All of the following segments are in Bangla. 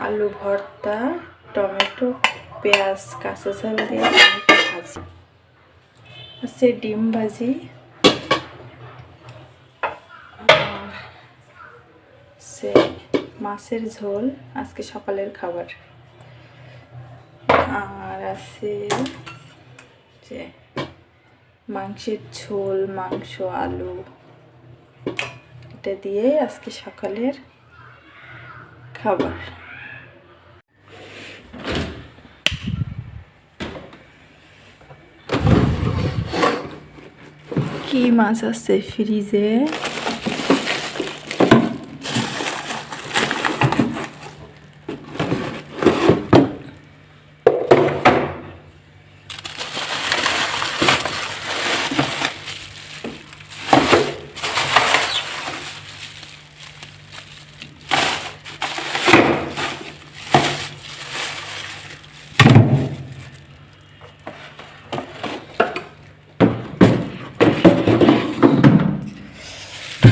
আলু ভর্তা, টমেটো, পেঁয়াজ, কাঁচা ঝাল দিয়ে টমেটো ভাজি আছে, ডিম ভাজি, সে মাছের ঝোল আজকে সকালের খাবার। আর আছে যে মাংসের ঝোল, মাংস, আলু, এটা দিয়ে আজকে সকালের খাবার। কি মাছ আছে ফ্রিজে?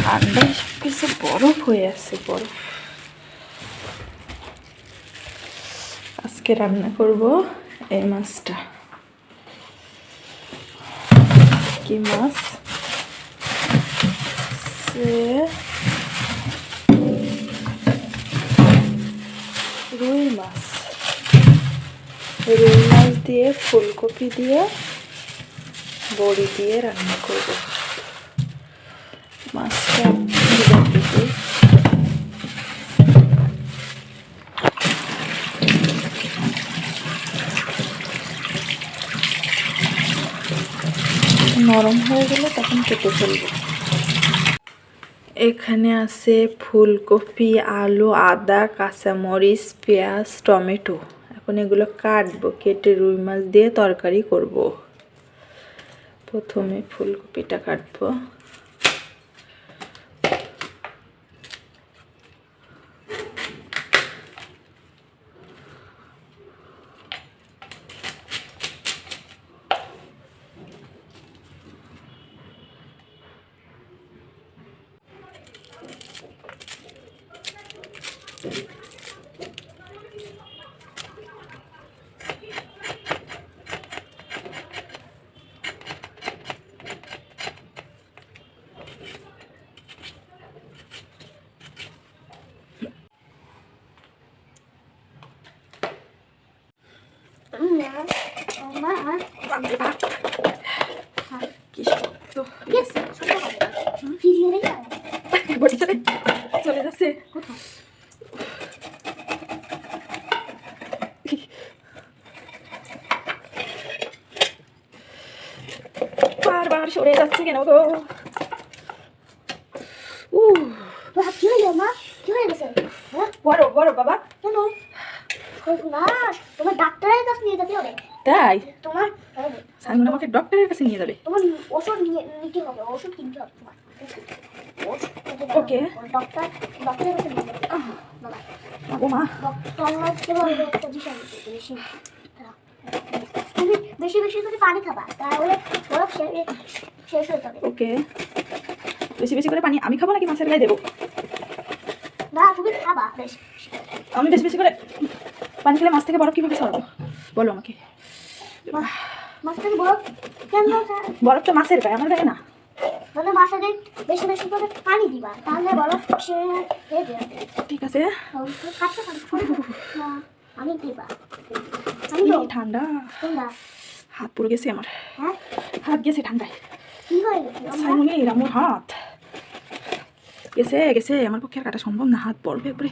ঠান্ডায় সবকিছু বরফ হয়ে আছে, বরফ। আজকে রান্না করব এই মাছটা। কি মাছ? রুই মাছ। রুই মাছ দিয়ে ফুলকপি দিয়ে বড়ি দিয়ে রান্না করব। মাছটা নরম হয়ে গেলে তখন কেটে ফেলবো। এখানে আছে ফুলকপি, আলু, আদা, কাঁচামরিচ, পেঁয়াজ, টমেটো। এখন এগুলো কাটবো, কেটে রুই মাছ দিয়ে তরকারি করব। প্রথমে ফুলকপিটা কাটবো। কি শক্ত চলে যাচ্ছে। বারবার সরে যাচ্ছে কেন গো? বড় বড় বাবা, কেন তোমার ডাক্তারের কাছে নিয়ে যেতে হবে? তাই তোমার সাইমন আমাকে ডক্টরের কাছে নিয়ে যাবে? তোমার ওষুধ নিতে হবে, ওষুধ কিনতে হবে তোমার। ওকে, ডক্টরের কাছে নিয়ে যাবে বাবা। ও মা, তুমি বেশি বেশি করে পানি খাবা, তাহলে বরফ শেষ হয়ে যাবে। ওকে, বেশি বেশি করে পানি আমি খাবো নাকি মাছের গায়ে দেবো? না, তুমি খাবা বেশ। আমি বেশি বেশি করে পানি খেলে মাছ থেকে বরফ কিভাবে সরবো বলো আমাকে? মাছ থেকে বরফ কেন? বরফ তো মাছের গায়ে, আমার গায়ে না। তাহলে মাছের গায়ে বেশি বেশি করে পানি দিবা, তাহলে বরফ হয়ে যাবে। ঠিক আছে, আমি দিবা। ঠান্ডা হাত পুড়ে গেছে আমার। হ্যাঁ, হাত গেছে ঠান্ডায়। কি হয়ে গেছে সাইমনের আমার হাত গেছে গেছে, আমার পক্ষে আর কাটা সম্ভব না। হাত বরফে একবারে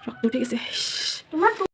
রক্ত উঠে গেছে। তোমার